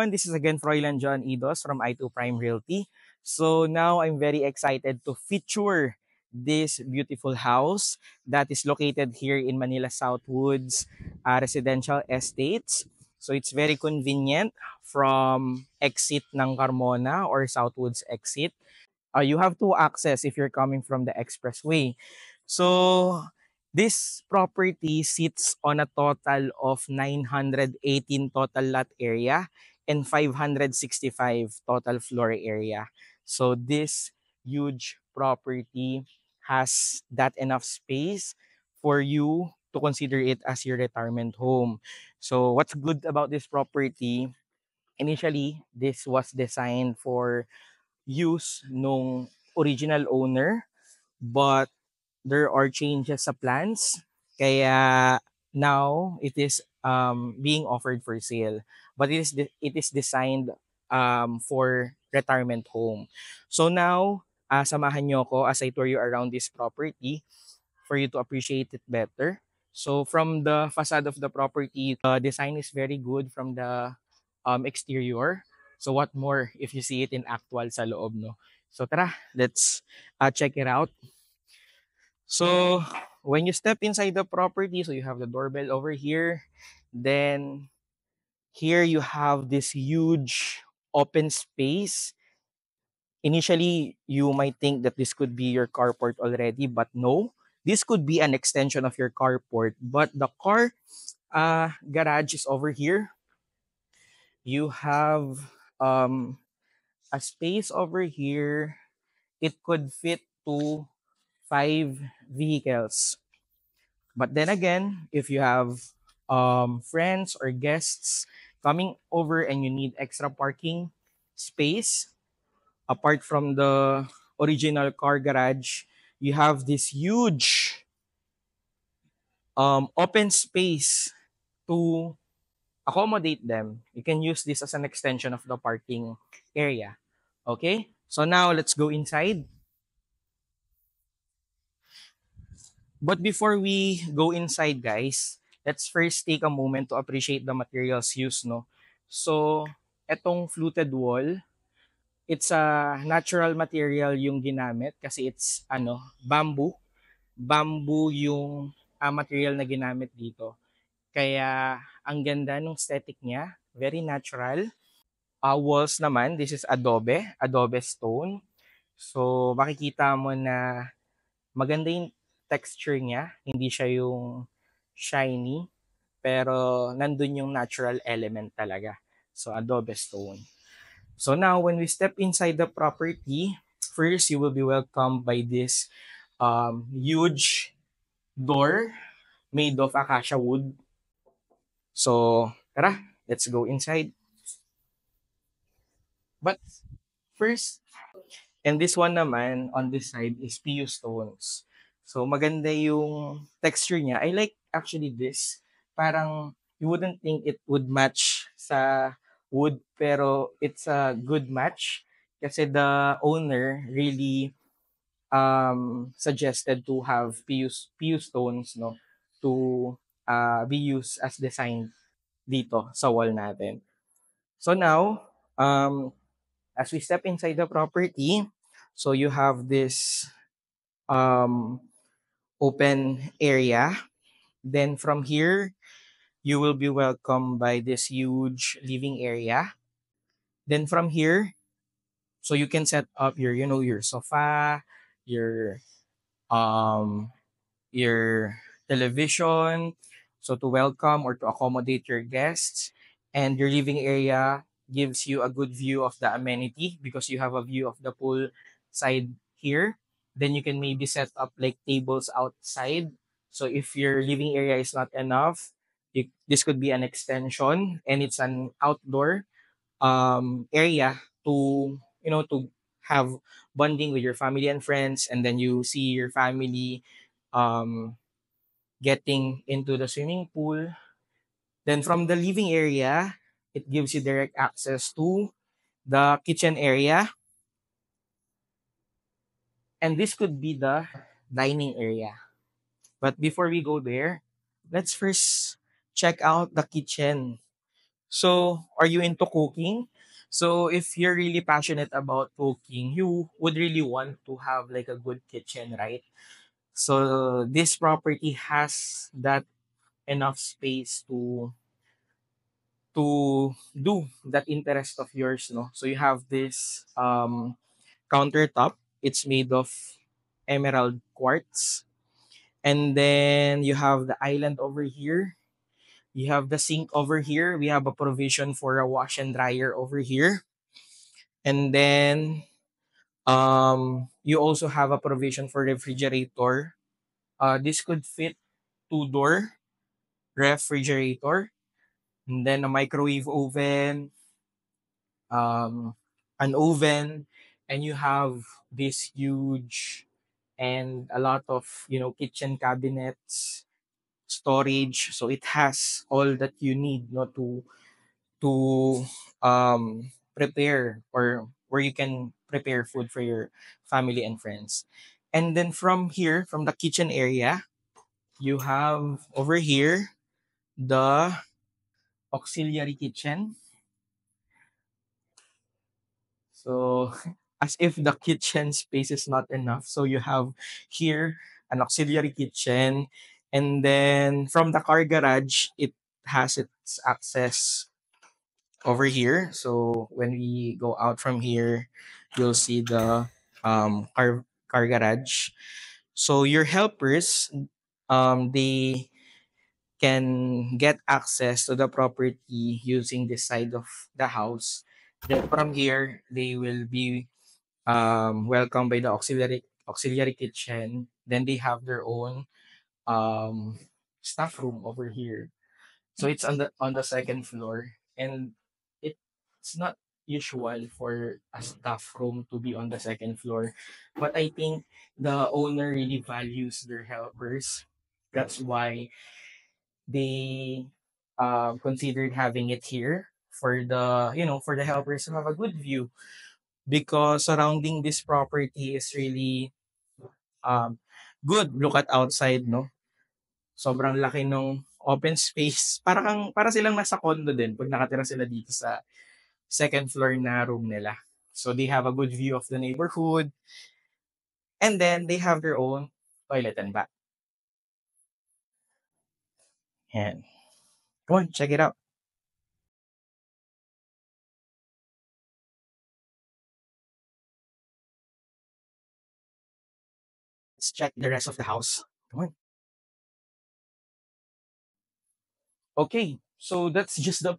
everyone. This is again Froilan John Idos from I2 Prime Realty. So now I'm very excited to feature this beautiful house that is located here in Manila Southwoods Residential Estates. So it's very convenient from exit ng Carmona or Southwoods exit. You have two access if you're coming from the expressway. So this property sits on a total of 918 total lot area and 565 total floor area. So this huge property has that enough space for you to consider it as your retirement home. So what's good about this property? Initially, this was designed for use nung original owner, but there are changes sa plans, kaya now it is being offered for sale, but it is designed for retirement home. So now samahan nyo ako as I tour you around this property for you to appreciate it better. So from the facade of the property, the design is very good from the exterior. So what more if you see it in actual sa loob, no? So tara, let's check it out. So when you step inside the property, so you have the doorbell over here. Then here you have this huge open space. Initially, you might think that this could be your carport already, but no. This could be an extension of your carport, but the car garage is over here. You have um, a space over here. It could fit to 5 vehicles. But then again, if you have friends or guests coming over and you need extra parking space, apart from the original car garage, you have this huge open space to accommodate them. You can use this as an extension of the parking area. Okay? So now let's go inside. But before we go inside, guys, let's first take a moment to appreciate the materials used, no? So, etong fluted wall, it's a natural material yung ginamit kasi it's bamboo. Bamboo yung material na ginamit dito. Kaya ang ganda ng aesthetic niya, very natural. Walls naman, this is adobe stone. So, makikita mo na maganda yung texture niya, hindi siya yung shiny, pero nandun yung natural element talaga. So, adobe stone. So now, when we step inside the property, first you will be welcomed by this huge door made of acacia wood. So, tara, let's go inside. But first, and this one naman on this side is PU stones. So maganda yung texture niya. I like actually this. Parang you wouldn't think it would match sa wood, pero it's a good match kasi the owner really suggested to have PU stones, no, to be used as design dito sa wall natin. So now, as we step inside the property, so you have this um, open area. Then from here, you will be welcomed by this huge living area. Then from here, so you can set up your, your sofa, your um, your television, so to welcome or to accommodate your guests. And your living area gives you a good view of the amenity because you have a view of the pool side here. Then you can maybe set up like tables outside. So if your living area is not enough, this could be an extension, and it's an outdoor area to to have bonding with your family and friends, and then you see your family um, getting into the swimming pool. Then from the living area, it gives you direct access to the kitchen area. And this could be the dining area. But before we go there, let's first check out the kitchen. So, are you into cooking? So, if you're really passionate about cooking, you would really want to have like a good kitchen, right? So, this property has that enough space to do that interest of yours, no? So, you have this countertop. It's made of emerald quartz. And then you have the island over here. You have the sink over here. We have a provision for a wash and dryer over here. And then you also have a provision for refrigerator. This could fit two-door refrigerator, and then a microwave oven, um, an oven, and you have this huge and a lot of kitchen cabinets, storage. So it has all that you need, to prepare, or where you can prepare food for your family and friends. And then from here, from the kitchen area, you have over here the auxiliary kitchen. So as if the kitchen space is not enough, so you have here an auxiliary kitchen. And then from the car garage, it has its access over here. So when we go out from here, you'll see the car garage. So your helpers, they can get access to the property using this side of the house. Then from here, they will be welcomed by the auxiliary kitchen. Then they have their own um, staff room over here. So it's on the second floor, and it's not usual for a staff room to be on the second floor. But I think the owner really values their helpers. That's why they considered having it here for the helpers to have a good view, because surrounding this property is really um good. Look at outside, no? Sobrang laki nung open space. Para silang nasa condo din pag nakatira sila dito sa second floor na room nila. So they have a good view of the neighborhood, and then they have their own toilet and bath. And come on, check it out. Let's check the rest of the house. Come on. Okay, so that's just the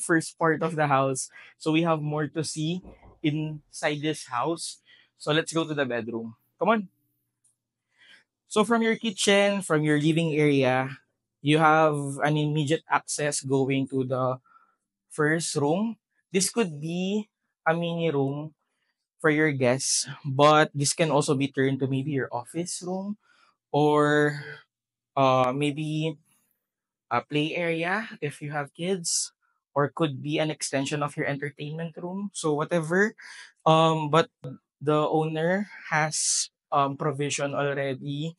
first part of the house. So we have more to see inside this house. So let's go to the bedroom. Come on. So from your kitchen, from your living area, you have an immediate access going to the first room. This could be a mini room for your guests, but this can also be turned to maybe your office room, or maybe a play area if you have kids, or could be an extension of your entertainment room. So whatever. But the owner has provision already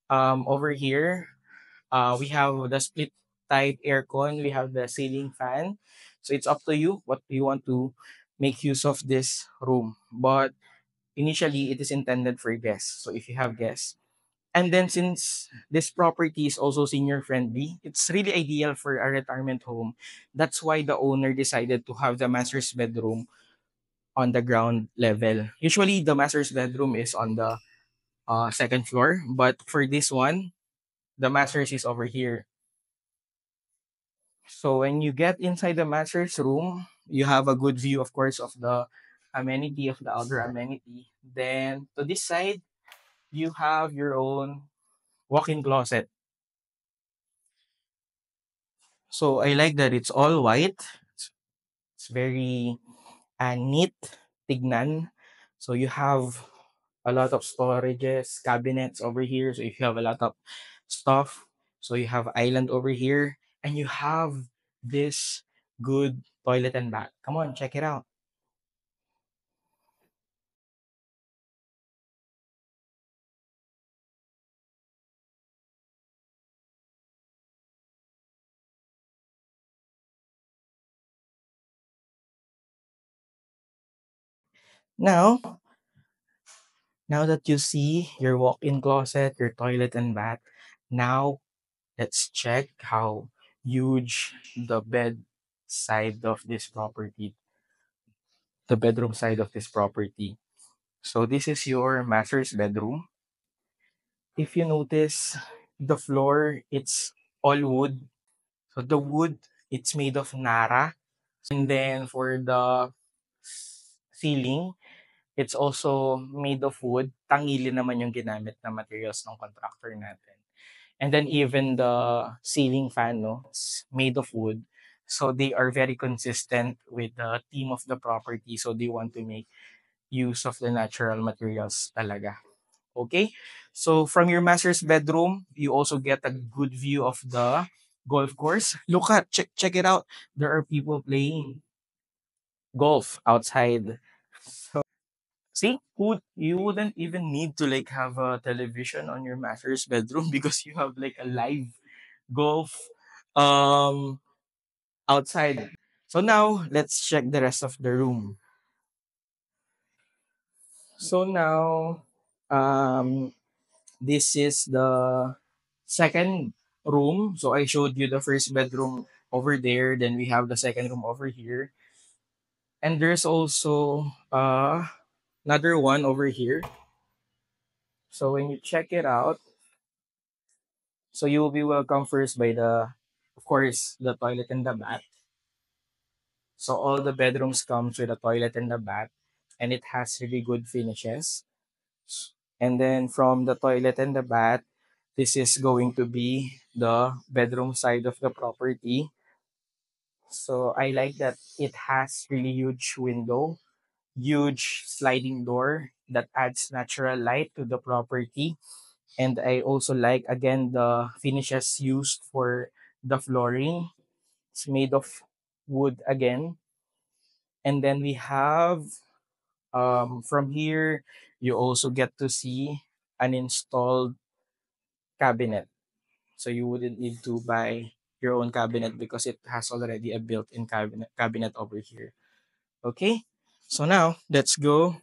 over here. We have the split type aircon, we have the ceiling fan. So it's up to you what you want to make use of this room. But initially, it is intended for guests. So if you have guests, and then since this property is also senior friendly, it's really ideal for a retirement home. That's why the owner decided to have the master's bedroom on the ground level. Usually, the master's bedroom is on the second floor, but for this one, the master's is over here. So when you get inside the master's room, you have a good view, of course, of the amenity, of the outdoor amenity. Then to this side, you have your own walk-in closet. So I like that it's all white. It's very neat, tignan. So you have a lot of storages, cabinets over here. So if you have a lot of stuff, so you have island over here, and you have this good toilet and bath. Come on, check it out. Now, now that you see your walk-in closet, your toilet and bath, now let's check how huge the bed side of this property, the bedroom side of this property. So this is your master's bedroom. If you notice, the floor, it's all wood. So the wood, it's made of Nara. And then for the ceiling, it's also made of wood. Tangili naman yung ginamit na materials ng contractor natin. And then even the ceiling fan, no, it's made of wood. So they are very consistent with the theme of the property. So they want to make use of the natural materials talaga. Okay? So from your master's bedroom, you also get a good view of the golf course. Look at, check it out. There are people playing golf outside. See, you wouldn't even need to like have a television on your master's bedroom because you have like a live golf um outside. So now let's check the rest of the room. So now this is the second room. So I showed you the first bedroom over there, then we have the second room over here. And there's also another one over here. So when you check it out, so you will be welcomed first by the, of course, the toilet and the bath. So all the bedrooms comes with a toilet and a bath, and it has really good finishes. And then from the toilet and the bath, this is going to be the bedroom side of the property. So I like that it has really huge window, huge sliding door that adds natural light to the property. And I also like again the finishes used for the flooring. It's made of wood again. And then we have from here you also get to see an installed cabinet. So you wouldn't need to buy your own cabinet because it has already a built-in cabinet over here. Okay? So now let's go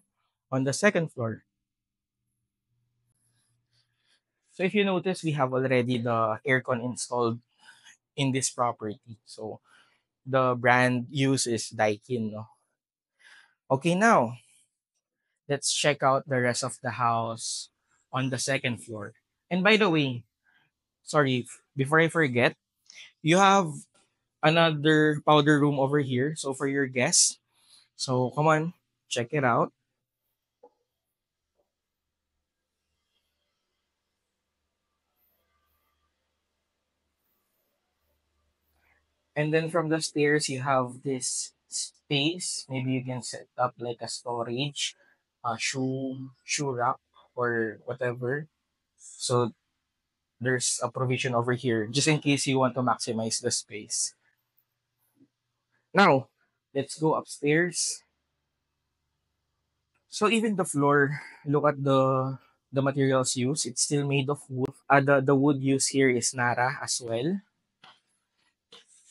on the second floor. So if you notice, we have already the aircon installed in this property. So the brand used is Daikin. No? Okay, now let's check out the rest of the house on the second floor. And by the way, sorry, before I forget, you have another powder room over here. So for your guests, so come on, check it out. And then from the stairs, you have this space. Maybe you can set up like a storage, shoe rack, or whatever. So there's a provision over here just in case you want to maximize the space. Now, let's go upstairs. So even the floor, look at the materials used. It's still made of wood. The wood used here is Nara as well.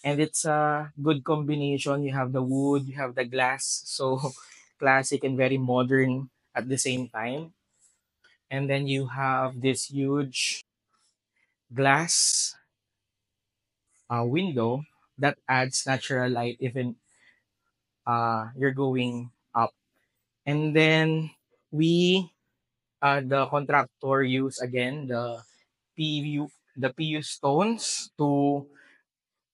And it's a good combination. You have the wood, you have the glass. So classic and very modern at the same time. And then you have this huge glass window that adds natural light even you're going up. And then we the contractor use again PU the PU stones to,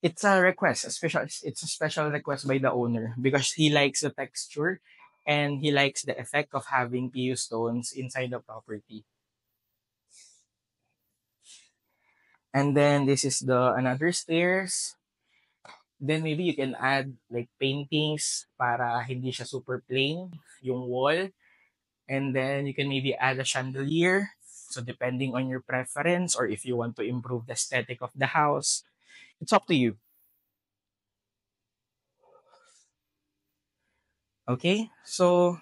it's a request, it's a special request by the owner because he likes the texture and he likes the effect of having PU stones inside the property. And then this is the another stairs. Then maybe you can add like paintings para hindi siya super plain yung wall. And then you can maybe add a chandelier. So depending on your preference or if you want to improve the aesthetic of the house, it's up to you. Okay? So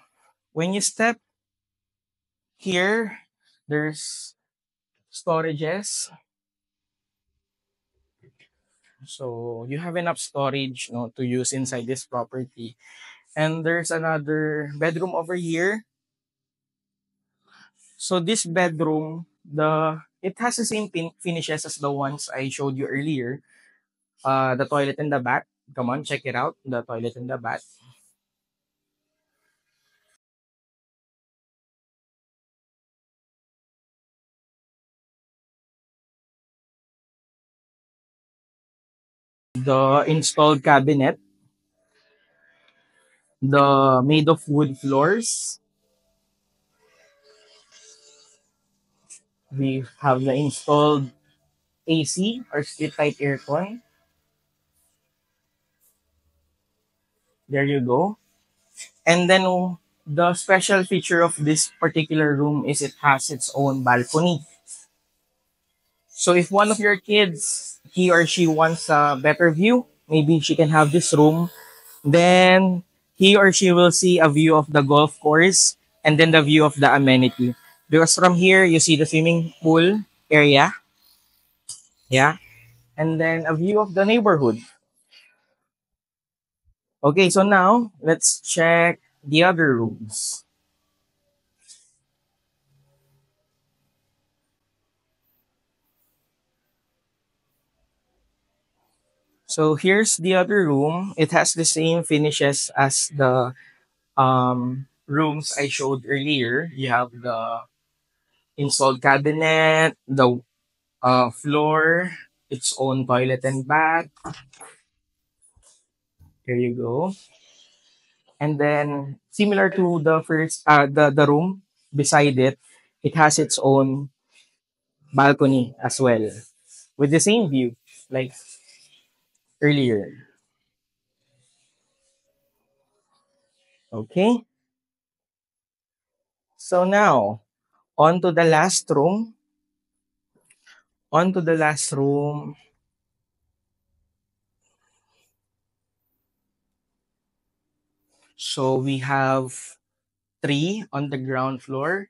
when you step here, there's storages. So you have enough storage, no, to use inside this property. And there's another bedroom over here. So this bedroom, it has the same finishes as the ones I showed you earlier. The toilet and the bath. Come on, check it out. The toilet and the bath. The installed cabinet. The made of wood floors. We have the installed AC or split type aircon. There you go. And then the special feature of this particular room is it has its own balcony. So if one of your kids, he or she wants a better view, maybe she can have this room, then he or she will see a view of the golf course and then the view of the amenity. Because from here, you see the swimming pool area, yeah, and then a view of the neighborhood. Okay, so now let's check the other rooms. So here's the other room. It has the same finishes as the rooms I showed earlier. You have the installed cabinet, the floor, its own toilet and bath. Here you go. And then similar to the first the room beside it, it has its own balcony as well with the same view like earlier. Okay? So now, on to the last room. On to the last room. So we have three on the ground floor.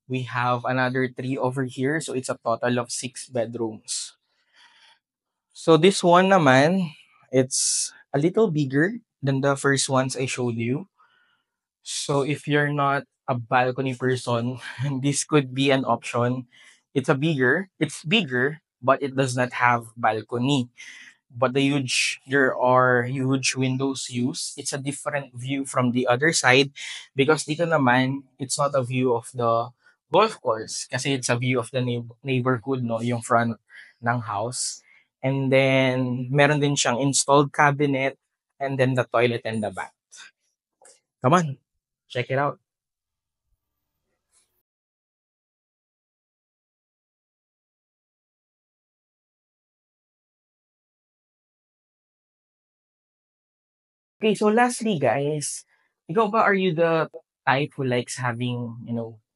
We have another three over here. So it's a total of six bedrooms. So this one naman, it's a little bigger than the first ones I showed you. So if you're not a balcony person, this could be an option. It's bigger, but it does not have balcony. But there are huge windows used. It's a different view from the other side because dito naman, it's not a view of the golf course kasi it's a view of the neighborhood, no, yung front ng house. And then, meron din siyang installed cabinet and then the toilet and the bath. Come on, check it out. Okay, so lastly, guys, ikaw ba are you the type who likes having,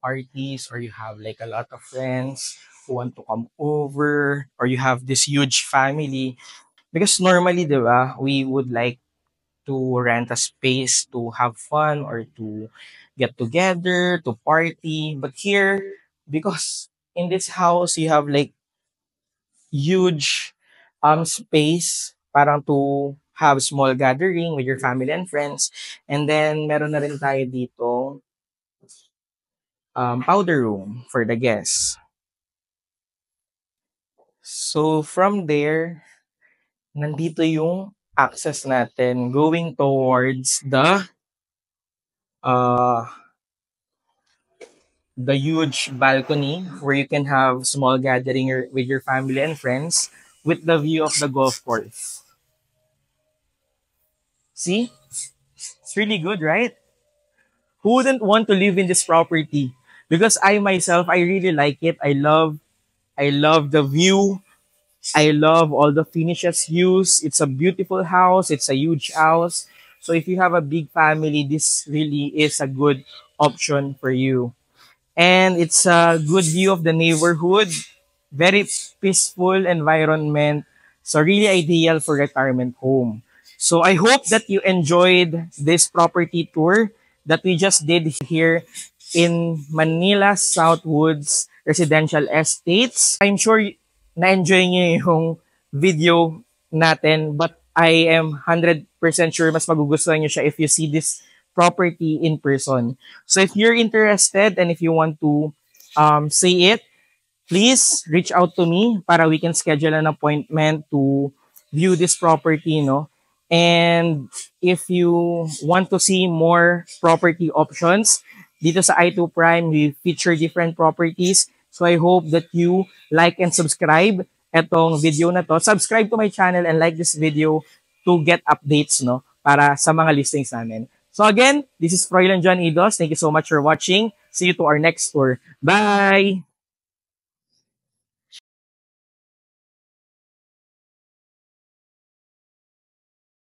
parties or you have like a lot of friends who want to come over or you have this huge family? Because normally, di ba, we would like to rent a space to have fun or to get together, to party. But here, because in this house, you have like huge space parang to have small gathering with your family and friends. And then meron na rin tayo dito powder room for the guests. So from there, nandito yung access natin going towards uh the huge balcony where you can have small gathering with your family and friends with the view of the golf course. See? It's really good, right? Who wouldn't want to live in this property? Because I myself, I really like it. I love the view. I love all the finishes used. It's a beautiful house. It's a huge house. So if you have a big family, this really is a good option for you. And it's a good view of the neighborhood. Very peaceful environment. So really ideal for retirement home. So I hope that you enjoyed this property tour that we just did here in Manila Southwoods Residential Estates. I'm sure na-enjoy niyo yung video natin, but I am 100% sure mas magugustuhan niyo siya if you see this property in person. So if you're interested and if you want to say it, please reach out to me para we can schedule an appointment to view this property, no? And if you want to see more property options, dito sa I2 Prime, we feature different properties. So I hope that you like and subscribe etong video na to. Subscribe to my channel and like this video to get updates, no? Para sa mga listings namin. So again, this is Froilan John Idos. Thank you so much for watching. See you to our next tour. Bye!